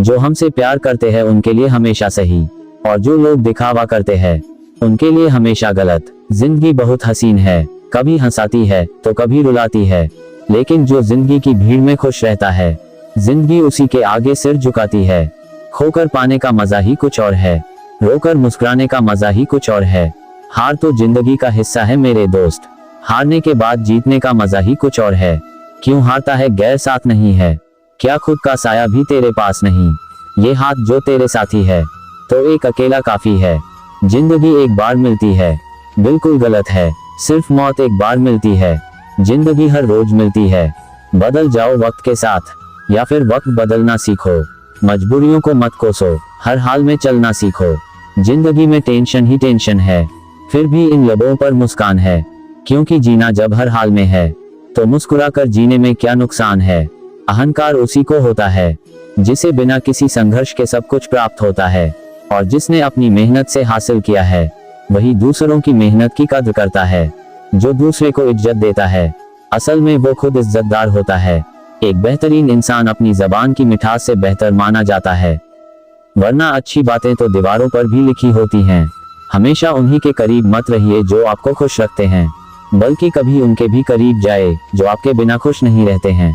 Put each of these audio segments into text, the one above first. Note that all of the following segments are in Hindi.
जो हमसे प्यार करते हैं उनके लिए हमेशा सही, और जो लोग दिखावा करते हैं उनके लिए हमेशा गलत। जिंदगी बहुत हसीन है, कभी हंसाती है तो कभी रुलाती है, लेकिन जो जिंदगी की भीड़ में खुश रहता है जिंदगी उसी के आगे सिर झुकाती है। खोकर पाने का मजा ही कुछ और है, रोकर मुस्कुराने का मजा ही कुछ और है। हार तो जिंदगी का हिस्सा है मेरे दोस्त, हारने के बाद जीतने का मजा ही कुछ और है। क्यों हारता है गैर साथ नहीं है, क्या खुद का साया भी तेरे पास नहीं। ये हाथ जो तेरे साथी है तो एक अकेला काफी है। जिंदगी एक बार मिलती है, बिल्कुल गलत है, सिर्फ मौत एक बार मिलती है। जिंदगी हर रोज मिलती है, बदल जाओ वक्त के साथ या फिर वक्त बदलना सीखो। मजबूरियों को मत कोसो, हर हाल में चलना सीखो। जिंदगी में टेंशन ही टेंशन है, फिर भी इन लबों पर मुस्कान है। क्योंकि जीना जब हर हाल में है तो मुस्कुराकर जीने में क्या नुकसान है। अहंकार उसी को होता है जिसे बिना किसी संघर्ष के सब कुछ प्राप्त होता है, और जिसने अपनी मेहनत से हासिल किया है वही दूसरों की मेहनत की कद्र करता है। जो दूसरे को इज्जत देता है असल में वो खुद इज्जतदार होता है। एक बेहतरीन इंसान अपनी जबान की मिठास से बेहतर माना जाता है, वरना अच्छी बातें तो दीवारों पर भी लिखी होती हैं। हमेशा उन्हीं के करीब मत रहिए जो आपको खुश रखते हैं, बल्कि कभी उनके भी करीब जाए जो आपके बिना खुश नहीं रहते हैं।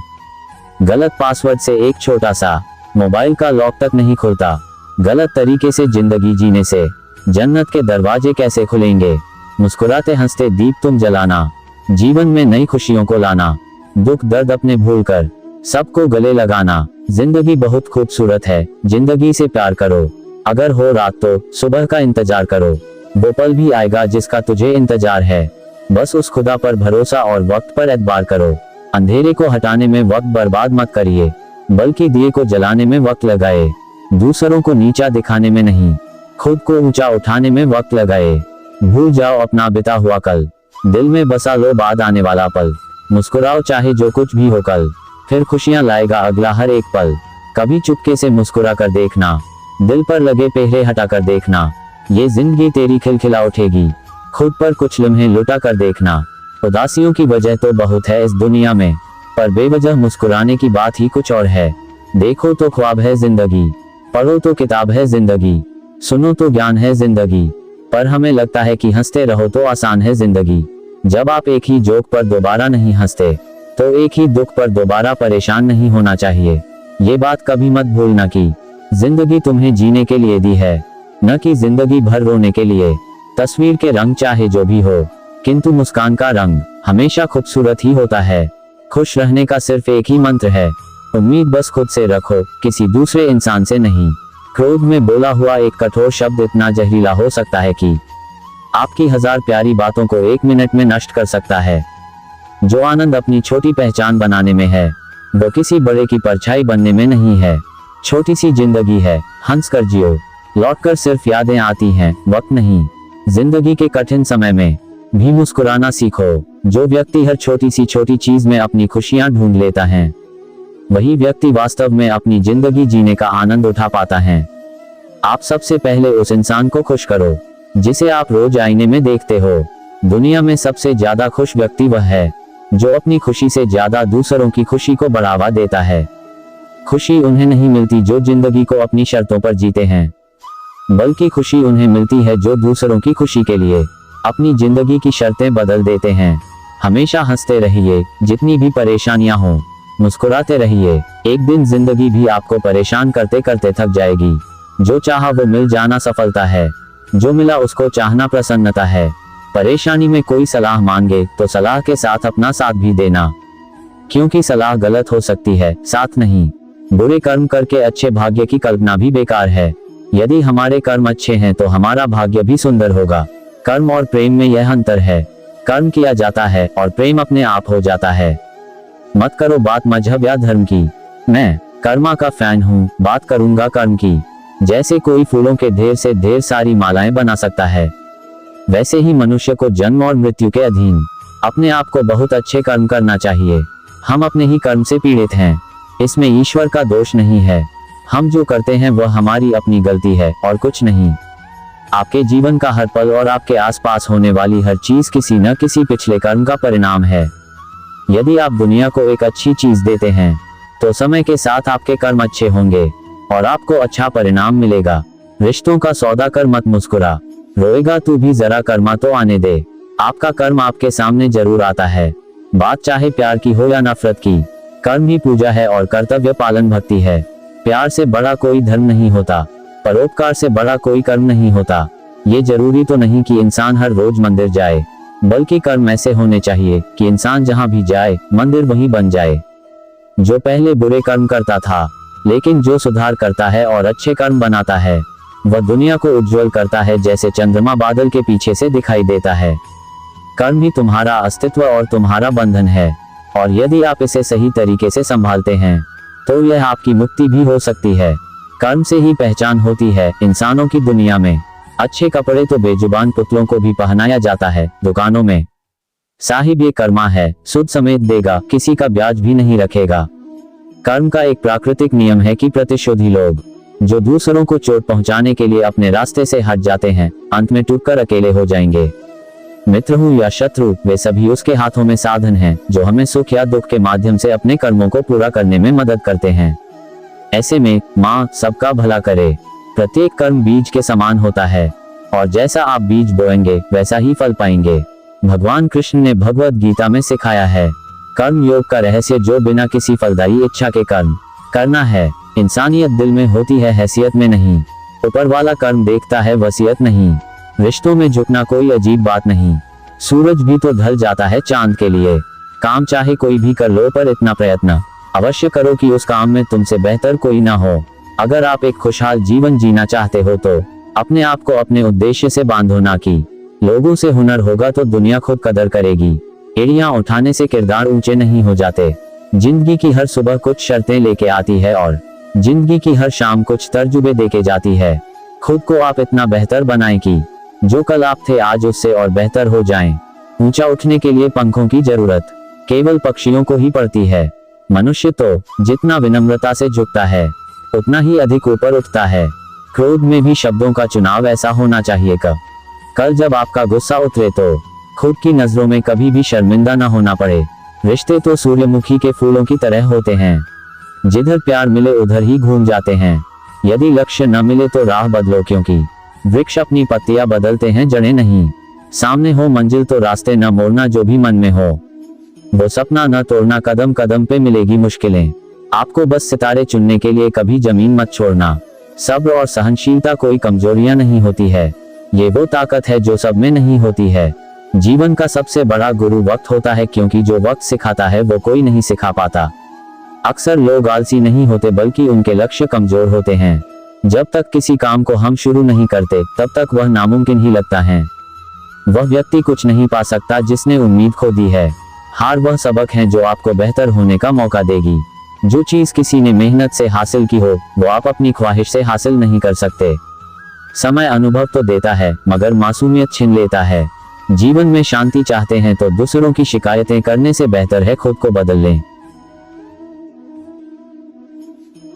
गलत पासवर्ड से एक छोटा सा मोबाइल का लॉक तक नहीं खुलता। गलत तरीके से जिंदगी जीने से जन्नत के दरवाजे कैसे खुलेंगे। मुस्कुराते हंसते दीप तुम जलाना, जीवन में नई खुशियों को लाना। दुख दर्द अपने भूलकर सबको गले लगाना। जिंदगी बहुत खूबसूरत है, जिंदगी से प्यार करो। अगर हो रात तो सुबह का इंतजार करो, वो पल भी आएगा जिसका तुझे इंतजार है। बस उस खुदा पर भरोसा और वक्त पर एतबार करो। अंधेरे को हटाने में वक्त बर्बाद मत करिए, बल्कि दिए को जलाने में वक्त लगाए। दूसरों को नीचा दिखाने में नहीं, खुद को ऊंचा उठाने में वक्त लगाए। भूल जाओ अपना बिता हुआ कल, दिल में बसा लो बाद आने वाला पल। मुस्कुराओ चाहे जो कुछ भी हो कल, फिर खुशियां लाएगा अगला हर एक पल। कभी चुपके से मुस्कुरा कर देखना, दिल पर लगे पहरे हटा कर देखना। ये जिंदगी तेरी खिलखिला उठेगी, खुद पर कुछ लम्हे लुटा कर देखना। उदासियों की वजह तो बहुत है इस दुनिया में, पर बेवजह मुस्कुराने की बात ही कुछ और है। देखो तो ख्वाब है जिंदगी, पढ़ो तो किताब है जिंदगी, सुनो तो ज्ञान है जिंदगी। पर हमें लगता है कि हंसते रहो तो आसान है जिंदगी। जब आप एक ही जोक पर दोबारा नहीं हंसते तो एक ही दुख पर दोबारा परेशान नहीं होना चाहिए। ये बात कभी मत भूलना कि जिंदगी तुम्हें जीने के लिए दी है, न कि जिंदगी भर रोने के लिए। तस्वीर के रंग चाहे जो भी हो, किंतु मुस्कान का रंग हमेशा खूबसूरत ही होता है। खुश रहने का सिर्फ एक ही मंत्र है, उम्मीद बस खुद से रखो, किसी दूसरे इंसान से नहीं। क्रोध में बोला हुआ एक कठोर शब्द इतना जहरीला हो सकता है कि आपकी 1000 प्यारी बातों को 1 मिनट में नष्ट कर सकता है। जो आनंद अपनी छोटी पहचान बनाने में है, वो किसी बड़े की परछाई बनने में नहीं है। छोटी सी जिंदगी है, हंस कर जियो, लौटकर सिर्फ यादें आती हैं, वक्त नहीं। जिंदगी के कठिन समय में भी मुस्कुराना सीखो। जो व्यक्ति हर छोटी सी छोटी चीज में अपनी खुशियां ढूंढ लेता है, वही व्यक्ति वास्तव में अपनी जिंदगी जीने का आनंद उठा पाता है। आप सबसे पहले उस इंसान को खुश करो जिसे आप रोज आईने में देखते हो। दुनिया में सबसे ज्यादा खुश व्यक्ति वह है जो अपनी खुशी से ज्यादा दूसरों की खुशी को बढ़ावा देता है। खुशी उन्हें नहीं मिलती जो जिंदगी को अपनी शर्तों पर जीते हैं, बल्कि खुशी उन्हें मिलती है जो दूसरों की खुशी के लिए अपनी जिंदगी की शर्तें बदल देते हैं। हमेशा हंसते रहिए, जितनी भी परेशानियां हो, मुस्कुराते रहिए। एक दिन जिंदगी भी आपको परेशान करते करते थक जाएगी। जो चाहा वो मिल जाना सफलता है, जो मिला उसको चाहना प्रसन्नता है। परेशानी में कोई सलाह मांगे तो सलाह के साथ अपना साथ भी देना, क्योंकि सलाह गलत हो सकती है, साथ नहीं। बुरे कर्म करके अच्छे भाग्य की कल्पना भी बेकार है। यदि हमारे कर्म अच्छे हैं तो हमारा भाग्य भी सुंदर होगा। कर्म और प्रेम में यह अंतर है, कर्म किया जाता है और प्रेम अपने आप हो जाता है। मत करो बात मजहब या धर्म की, मैं कर्मा का फैन हूँ, बात करूंगा कर्म की। जैसे कोई फूलों के ढेर से ढेर सारी मालाएं बना सकता है, वैसे ही मनुष्य को जन्म और मृत्यु के अधीन अपने आप को बहुत अच्छे कर्म करना चाहिए। हम अपने ही कर्म से पीड़ित हैं, इसमें ईश्वर का दोष नहीं है। हम जो करते हैं वह हमारी अपनी गलती है और कुछ नहीं। आपके जीवन का हर पल और आपके आसपास होने वाली हर चीज किसी न किसी पिछले कर्म का परिणाम है। यदि आप दुनिया को एक अच्छी चीज देते हैं तो समय के साथ आपके कर्म अच्छे होंगे। और आपको अच्छा परिणाम मिलेगा। रिश्तों का सौदा कर मत मुस्कुरा, रोएगा तू भी जरा कर्मा तो आने दे। आपका कर्म आपके सामने जरूर आता है, बात चाहे प्यार की हो या नफरत की। कर्म ही पूजा है और कर्तव्य पालन भक्ति है। प्यार से बड़ा कोई धर्म नहीं होता, परोपकार से बड़ा कोई कर्म नहीं होता। ये जरूरी तो नहीं कि इंसान हर रोज मंदिर जाए, बल्कि कर्म ऐसे होने चाहिए कि इंसान जहां भी जाए मंदिर वहीं बन जाए। जो पहले बुरे कर्म करता था, लेकिन जो सुधार करता है और अच्छे कर्म बनाता है, वह दुनिया को उज्जवल करता है जैसे चंद्रमा बादल के पीछे से दिखाई देता है। कर्म ही तुम्हारा अस्तित्व और तुम्हारा बंधन है, और यदि आप इसे सही तरीके से संभालते हैं तो यह आपकी मुक्ति भी हो सकती है। कर्म से ही पहचान होती है इंसानों की दुनिया में। अच्छे कपड़े तो बेजुबान पुतलों को भी पहनाया जाता है दुकानों में। साहिब ये कर्मा है, सुद समेत देगा, किसी का ब्याज भी नहीं रखेगा। कर्म का एक प्राकृतिक नियम है कि प्रतिशोधी लोग जो दूसरों को चोट पहुंचाने के लिए अपने रास्ते से हट जाते हैं, अंत में टूटकर अकेले हो जाएंगे। मित्र हो या शत्रु, वे सभी उसके हाथों में साधन हैं जो हमें सुख या दुख के माध्यम से अपने कर्मों को पूरा करने में मदद करते हैं। ऐसे में माँ सबका भला करे। प्रत्येक कर्म बीज के समान होता है, और जैसा आप बीज बोएंगे वैसा ही फल पाएंगे। भगवान कृष्ण ने भगवत गीता में सिखाया है, कर्म योग का रहस्य जो बिना किसी फलदायी इच्छा के कर्म करना है। इंसानियत दिल में होती है, हैसियत में नहीं। ऊपर वाला कर्म देखता है, वसीयत नहीं। रिश्तों में झुकना कोई अजीब बात नहीं, सूरज भी तो ढल जाता है चांद के लिए। काम चाहे कोई भी कर लो, पर इतना प्रयत्न अवश्य करो कि उस काम में तुमसे बेहतर कोई ना हो। अगर आप एक खुशहाल जीवन जीना चाहते हो तो अपने आप को अपने उद्देश्य से बांधो ना कि लोगों से हुनर होगा तो दुनिया खुद कदर करेगी। एड़ियां उठाने से किरदार ऊंचे नहीं हो जाते। जिंदगी की हर सुबह कुछ शर्तें लेके आती है और जिंदगी की हर शाम कुछ तर्जुबे देके जाती है। खुद को आप इतना बेहतर बनाएं कि जो कल आप थे आज उससे और बेहतर हो जाएं। ऊंचा उठने के लिए पंखों की जरूरत केवल पक्षियों को ही पड़ती है। मनुष्य तो जितना विनम्रता से झुकता है उतना ही अधिक ऊपर उठता है। क्रोध में भी शब्दों का चुनाव ऐसा होना चाहिए कि कल जब आपका गुस्सा उतरे तो खुद की नजरों में कभी भी शर्मिंदा न होना पड़े। रिश्ते तो सूर्यमुखी के फूलों की तरह होते हैं, जिधर प्यार मिले उधर ही घूम जाते हैं। यदि लक्ष्य न मिले तो राह बदलो, क्योंकि वृक्ष अपनी पत्तियां बदलते हैं, जड़ें नहीं। सामने हो मंजिल तो रास्ते न मोड़ना, जो भी मन में हो वो सपना न तोड़ना। कदम कदम पे मिलेगी मुश्किलें, आपको बस सितारे चुनने के लिए कभी जमीन मत छोड़ना। सब्र और सहनशीलता कोई कमजोरियां नहीं होती है, ये वो ताकत है जो सब में नहीं होती है। जीवन का सबसे बड़ा गुरु वक्त होता है, क्योंकि जो वक्त सिखाता है वो कोई नहीं सिखा पाता। अक्सर लोग आलसी नहीं होते, बल्कि उनके लक्ष्य कमजोर होते हैं। जब तक किसी काम को हम शुरू नहीं करते तब तक वह नामुमकिन ही लगता है। वह व्यक्ति कुछ नहीं पा सकता जिसने उम्मीद खो दी है। हार वह सबक है जो आपको बेहतर होने का मौका देगी। जो चीज किसी ने मेहनत से हासिल की हो वो आप अपनी ख्वाहिश से हासिल नहीं कर सकते। समय अनुभव तो देता है मगर मासूमियत छीन लेता है। जीवन में शांति चाहते हैं तो दूसरों की शिकायतें करने से बेहतर है खुद को बदल लें।